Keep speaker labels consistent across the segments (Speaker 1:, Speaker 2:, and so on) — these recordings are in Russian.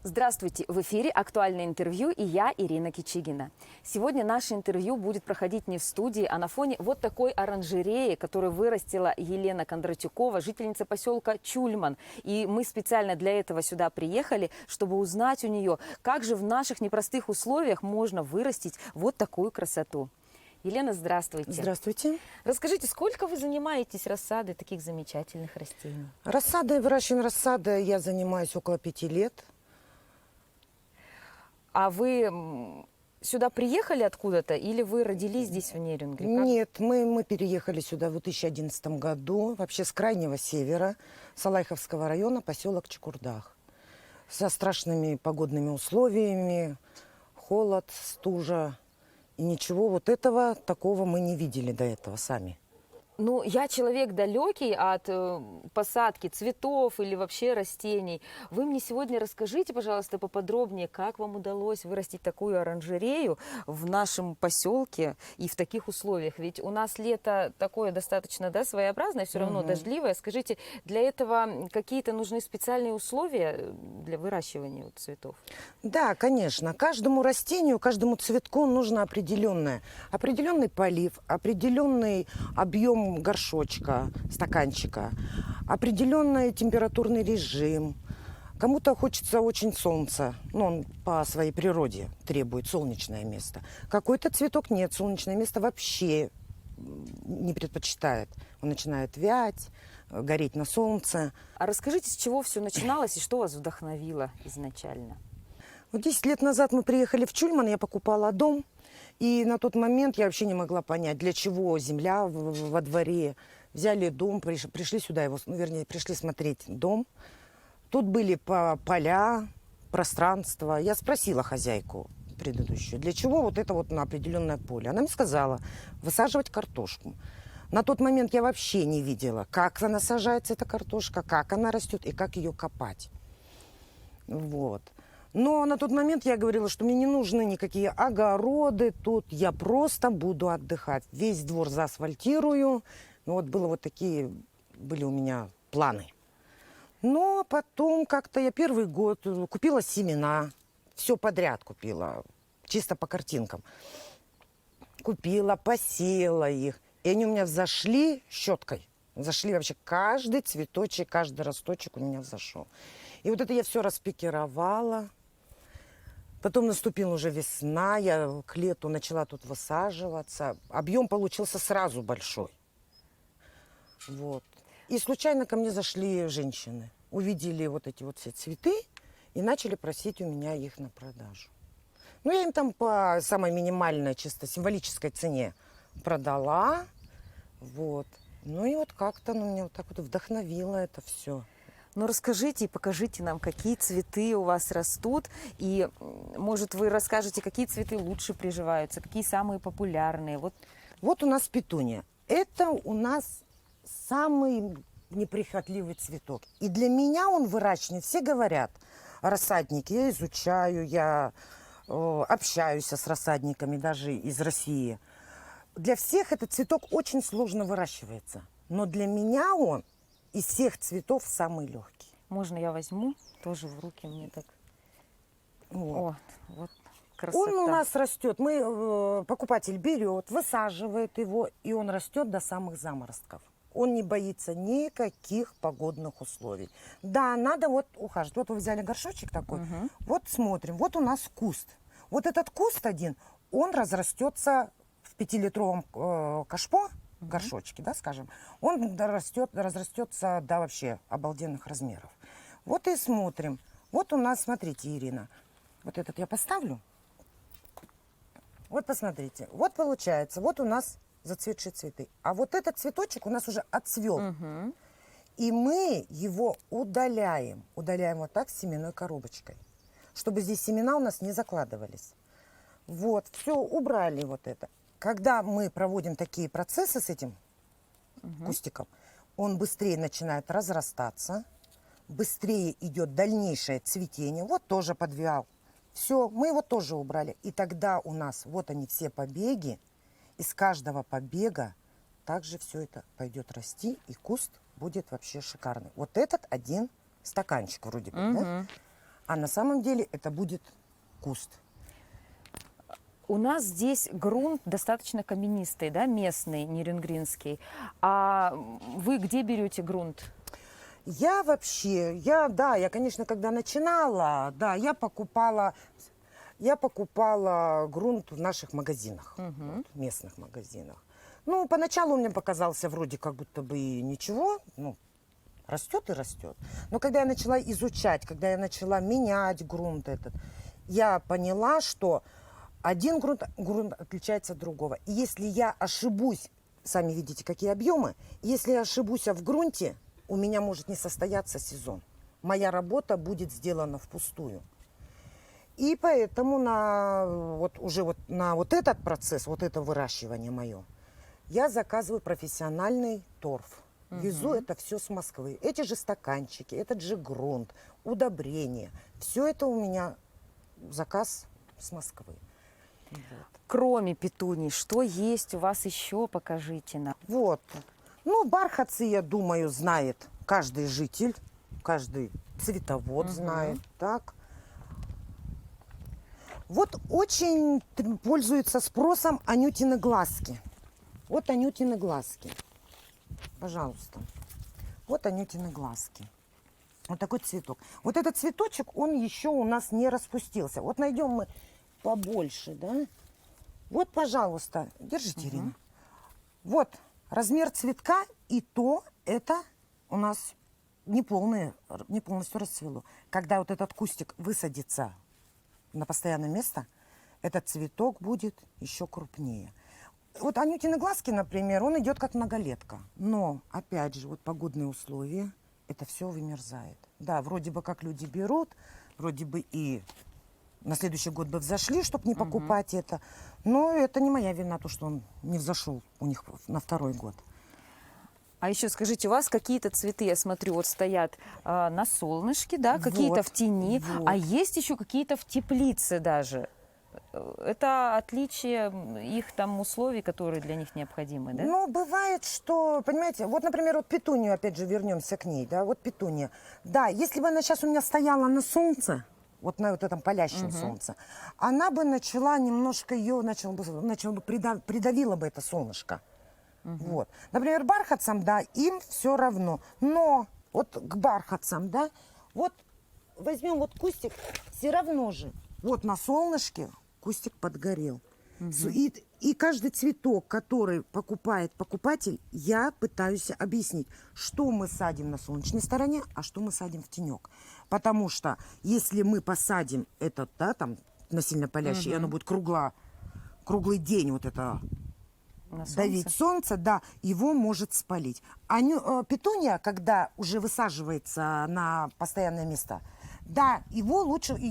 Speaker 1: Здравствуйте! В эфире «Актуальное интервью» и я, Ирина Кичигина. Сегодня наше интервью будет проходить не в студии, а на фоне вот такой оранжереи, которую вырастила Елена Кондратюкова, жительница поселка Чульман. И мы специально для этого сюда приехали, чтобы узнать у нее, как же в наших непростых условиях можно вырастить вот такую красоту. Елена, здравствуйте.
Speaker 2: Здравствуйте.
Speaker 1: Расскажите, сколько вы занимаетесь рассадой таких замечательных растений?
Speaker 2: Выращиванием рассады я занимаюсь около 5 лет.
Speaker 1: А вы сюда приехали откуда-то или вы родились здесь, в Нерюнгри?
Speaker 2: Нет, мы переехали сюда в 2011 году, вообще с крайнего севера, Салайховского района, поселок Чукурдах. Со страшными погодными условиями, холод, стужа. И ничего вот этого, такого мы не видели до этого сами.
Speaker 1: Ну, я человек далекий от посадки цветов или вообще растений. Вы мне сегодня расскажите, пожалуйста, поподробнее, как вам удалось вырастить такую оранжерею в нашем поселке и в таких условиях. Ведь у нас лето такое достаточно, да, своеобразное, все равно дождливое. Скажите, для этого какие-то нужны специальные условия для выращивания вот цветов?
Speaker 2: Да, конечно. Каждому растению, каждому цветку нужно определенный полив, определенный объем горшочка, стаканчика, определенный температурный режим. Кому-то хочется очень солнца, он по своей природе требует солнечное место. Какой-то цветок нет, солнечное место вообще не предпочитает. Он начинает вять, гореть на солнце.
Speaker 1: А расскажите, с чего все начиналось и что вас вдохновило изначально?
Speaker 2: Вот 10 лет назад мы приехали в Чульман, я покупала дом. И на тот момент я вообще не могла понять, для чего земля во дворе. Взяли дом, пришли сюда, пришли смотреть дом. Тут были поля, пространство. Я спросила хозяйку предыдущую, для чего вот это вот на определенное поле. Она мне сказала, высаживать картошку. На тот момент я вообще не видела, как она сажается, эта картошка, как она растет и как ее копать. Вот. Но на тот момент я говорила, что мне не нужны никакие огороды тут, я просто буду отдыхать. Весь двор заасфальтирую. Были у меня планы. Но потом как-то я первый год купила семена, все подряд купила, чисто по картинкам. Купила, посеяла их, и они у меня взошли щеткой. Взошли вообще каждый цветочек, каждый росточек у меня взошел. И вот это я все распикировала. Потом наступила уже весна, я к лету начала тут высаживаться. Объем получился сразу большой. Вот. И случайно ко мне зашли женщины. Увидели вот эти вот все цветы и начали просить у меня их на продажу. Ну, я им там по самой минимальной, чисто символической цене продала. Вот. Ну и вот как-то меня вот так вот вдохновило это все.
Speaker 1: Ну, расскажите и покажите нам, какие цветы у вас растут. И, может, вы расскажете, какие цветы лучше приживаются, какие самые популярные.
Speaker 2: Вот у нас петуния. Это у нас самый неприхотливый цветок. И для меня он выращивает. Все говорят, рассадники. Я изучаю, я общаюсь с рассадниками даже из России. Для всех этот цветок очень сложно выращивается. Но для меня он из всех цветов самый легкий.
Speaker 1: Можно я возьму тоже в руки мне так?
Speaker 2: Вот.
Speaker 1: Вот красота.
Speaker 2: Он у нас растет. Покупатель берет, высаживает его, и он растет до самых заморозков. Он не боится никаких погодных условий. Да, надо вот ухаживать. Вот вы взяли горшочек такой, вот смотрим, вот у нас куст. Вот этот куст один, он разрастется в 5-литровом кашпо, горшочки, да, скажем, он разрастется до вообще обалденных размеров. Вот и смотрим. Вот у нас, смотрите, Ирина, вот этот я поставлю. Вот посмотрите, вот получается, вот у нас зацветшие цветы. А вот этот цветочек у нас уже отцвел. И мы его удаляем. Удаляем вот так с семенной коробочкой, чтобы здесь семена у нас не закладывались. Вот, все, убрали вот это. Когда мы проводим такие процессы с этим кустиком, он быстрее начинает разрастаться, быстрее идет дальнейшее цветение. Вот тоже подвял. Все, мы его тоже убрали. И тогда у нас, вот они все побеги. Из каждого побега также все это пойдет расти, и куст будет вообще шикарный. Вот этот один стаканчик вроде бы, да? а на самом деле это будет куст.
Speaker 1: У нас здесь грунт достаточно каменистый, да, местный, нерюнгринский. А вы где берете грунт?
Speaker 2: Я вообще, я, конечно, когда начинала, да, я покупала грунт в наших магазинах, вот, местных магазинах. Ну, поначалу мне показался вроде как будто бы и ничего, ну, растет и растет. Но когда я начала изучать, когда я начала менять грунт этот, я поняла, что один грунт отличается от другого. И если я ошибусь, сами видите, какие объемы, если я ошибусь в грунте, у меня может не состояться сезон. Моя работа будет сделана впустую. И поэтому на вот этот процесс, вот это выращивание мое, я заказываю профессиональный торф. Везу это все с Москвы. Эти же стаканчики, этот же грунт, удобрения. Все это у меня заказ с Москвы. Вот.
Speaker 1: Кроме петуний, что есть у вас еще? Покажите нам.
Speaker 2: Вот. Ну, бархатцы, я думаю, знает каждый житель, каждый цветовод знает. Так. Вот очень пользуются спросом Анютины глазки. Вот Анютины глазки. Пожалуйста. Вот Анютины глазки. Вот такой цветок. Вот этот цветочек, он еще у нас не распустился. Вот найдем мы побольше, да? Вот, пожалуйста, держите, Ирина. Вот размер цветка, и то это у нас не полностью расцвело. Когда вот этот кустик высадится на постоянное место, этот цветок будет еще крупнее. Вот Анютины глазки, например, он идет как многолетка. Но, опять же, вот погодные условия, это все вымерзает. Да, вроде бы как люди берут, вроде бы и на следующий год бы взошли, чтобы не покупать это. Но это не моя вина, то, что он не взошел у них на второй год.
Speaker 1: А еще скажите, у вас какие-то цветы, я смотрю, вот стоят на солнышке, да, какие-то
Speaker 2: Вот,
Speaker 1: в тени,
Speaker 2: вот.
Speaker 1: а есть еще какие-то в теплице даже. Это отличие их там условий, которые для них необходимы, да?
Speaker 2: Ну, бывает, что, понимаете, вот, например, вот петунию, опять же, вернемся к ней, да, вот петуния. Да, если бы она сейчас у меня стояла на солнце, вот на вот этом палящем солнце, она бы начала немножко ее, придавила бы это солнышко. Вот. Например, бархатцам, да, им все равно. Но вот к бархатцам, да, вот возьмем вот кустик, все равно же, вот на солнышке кустик подгорел. И каждый цветок, который покупает покупатель, я пытаюсь объяснить, что мы садим на солнечной стороне, а что мы садим в тенек. Потому что если мы посадим этот, да, там, насильно палящий, и оно будет круглый день вот это давить солнце, да, его может спалить. А петуния, когда уже высаживается на постоянное место, да, ее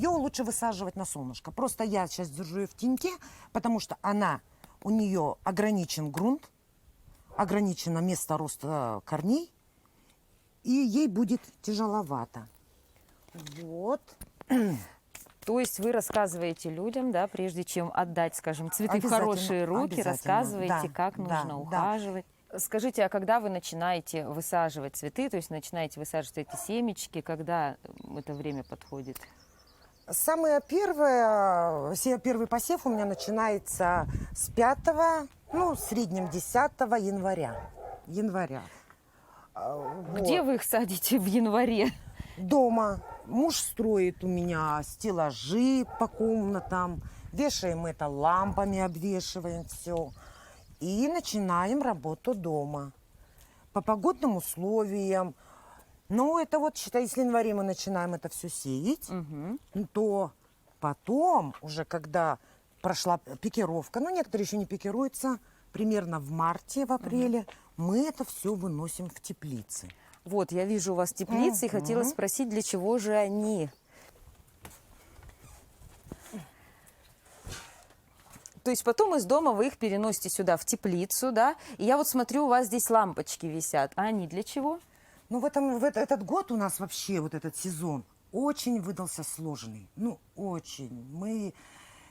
Speaker 2: лучше высаживать на солнышко. Просто я сейчас держу ее в теньке, потому что у нее ограничен грунт, ограничено место роста корней, и ей будет тяжеловато. Вот.
Speaker 1: То есть вы рассказываете людям, да, прежде чем отдать, скажем, цветы в хорошие руки,
Speaker 2: обязательно.
Speaker 1: рассказываете,
Speaker 2: Да,
Speaker 1: как нужно
Speaker 2: да.
Speaker 1: ухаживать. Скажите, а когда вы начинаете высаживать цветы, то есть начинаете высаживать эти семечки, когда это время подходит?
Speaker 2: Первый посев у меня начинается с 5, ну, в среднем 10 января.
Speaker 1: Где вы их садите в январе?
Speaker 2: Дома. Муж строит у меня стеллажи по комнатам. Вешаем это лампами, обвешиваем все. И начинаем работу дома. По погодным условиям. Ну, это вот, считай, если в январе мы начинаем это все сеять, то потом, уже когда прошла пикировка, ну, некоторые еще не пикируются, примерно в марте, в апреле, мы это все выносим в теплицы.
Speaker 1: Вот, я вижу у вас теплицы и хотела спросить, для чего же они? То есть потом из дома вы их переносите сюда, в теплицу, да? И я вот смотрю, у вас здесь лампочки висят. А они для чего?
Speaker 2: Ну, этот год у нас вообще, вот этот сезон, очень выдался сложный. Ну, очень. Мы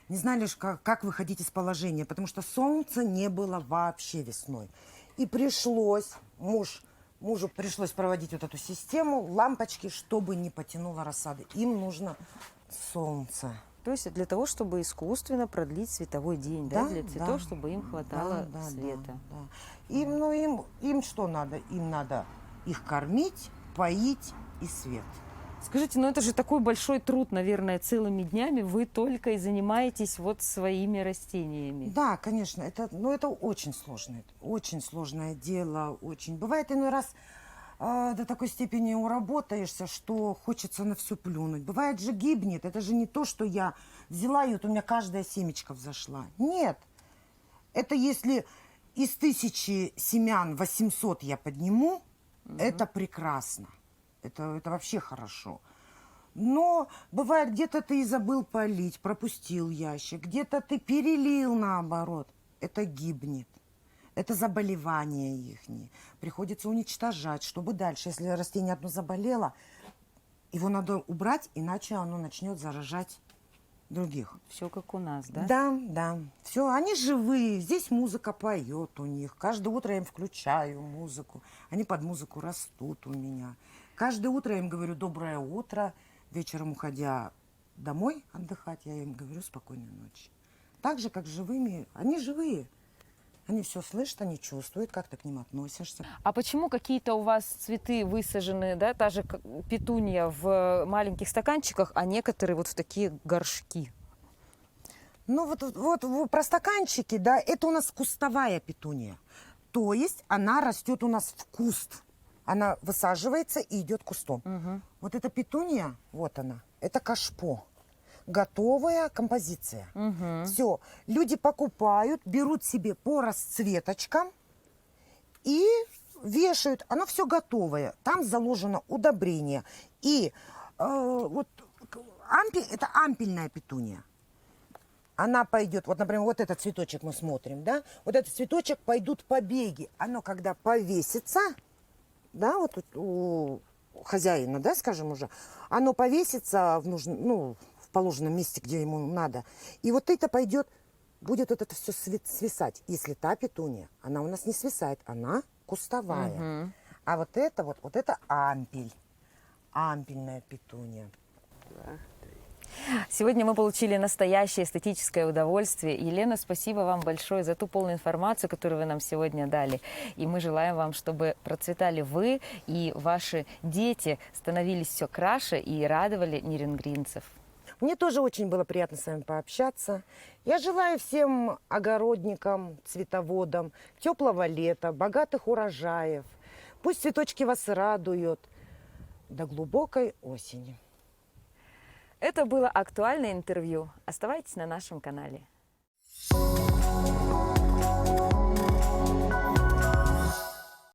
Speaker 2: не знали, как выходить из положения, потому что солнца не было вообще весной. И пришлось, муж Мужу пришлось проводить вот эту систему, лампочки, чтобы не потянуло рассады. Им нужно солнце.
Speaker 1: То есть для того, чтобы искусственно продлить световой день, да,
Speaker 2: Да,
Speaker 1: для цветов,
Speaker 2: да.
Speaker 1: чтобы им хватало света.
Speaker 2: Да. Им, ну, им что надо? Им надо их кормить, поить и свет.
Speaker 1: Скажите, ну это же такой большой труд, наверное, целыми днями вы только и занимаетесь вот своими растениями.
Speaker 2: Да, конечно, это очень сложное дело, очень. Бывает иной раз до такой степени уработаешься, что хочется на все плюнуть. Бывает же гибнет, это же не то, что я взяла и вот у меня каждая семечка взошла. Нет, это если из 1000 семян 800 я подниму, это прекрасно. Это вообще хорошо. Но бывает, где-то ты и забыл полить, пропустил ящик, где-то ты перелил наоборот. Это гибнет. Это заболевания их. Приходится уничтожать, чтобы дальше, если растение одно заболело, его надо убрать, иначе оно начнет заражать других.
Speaker 1: Все как у нас, да?
Speaker 2: Да. Все, они живые. Здесь музыка поет у них. Каждое утро я им включаю музыку. Они под музыку растут у меня. Каждое утро я им говорю доброе утро. Вечером, уходя домой отдыхать, я им говорю спокойной ночи. Так же, как живыми. Они живые. Они все слышат, они чувствуют, как ты к ним относишься.
Speaker 1: А почему какие-то у вас цветы высажены, да, та же петуния в маленьких стаканчиках, а некоторые вот в такие горшки?
Speaker 2: Ну вот про стаканчики, да, это у нас кустовая петуния. То есть она растет у нас в куст. Она высаживается и идет кустом.
Speaker 1: Угу.
Speaker 2: Вот эта петуния, вот она, это кашпо. Готовая композиция.
Speaker 1: Угу.
Speaker 2: Все. Люди покупают, берут себе по расцветочкам и вешают. Оно все готовое. Там заложено удобрение. И вот это ампельная петуния. Она пойдет, вот, например, вот этот цветочек мы смотрим, да? Вот этот цветочек пойдут побеги. Оно, когда повесится, да, вот у хозяина, да, скажем уже, оно повесится в положенном месте, где ему надо. И вот это пойдет, будет вот это все свисать. Если та петуния, она у нас не свисает, она кустовая.
Speaker 1: Угу.
Speaker 2: А вот это ампель. Ампельная петуния.
Speaker 1: Сегодня мы получили настоящее эстетическое удовольствие. Елена, спасибо вам большое за ту полную информацию, которую вы нам сегодня дали. И мы желаем вам, чтобы процветали вы и ваши дети, становились все краше и радовали нерюнгринцев.
Speaker 2: Мне тоже очень было приятно с вами пообщаться. Я желаю всем огородникам, цветоводам теплого лета, богатых урожаев. Пусть цветочки вас радуют до глубокой осени.
Speaker 1: Это было актуальное интервью. Оставайтесь на нашем канале.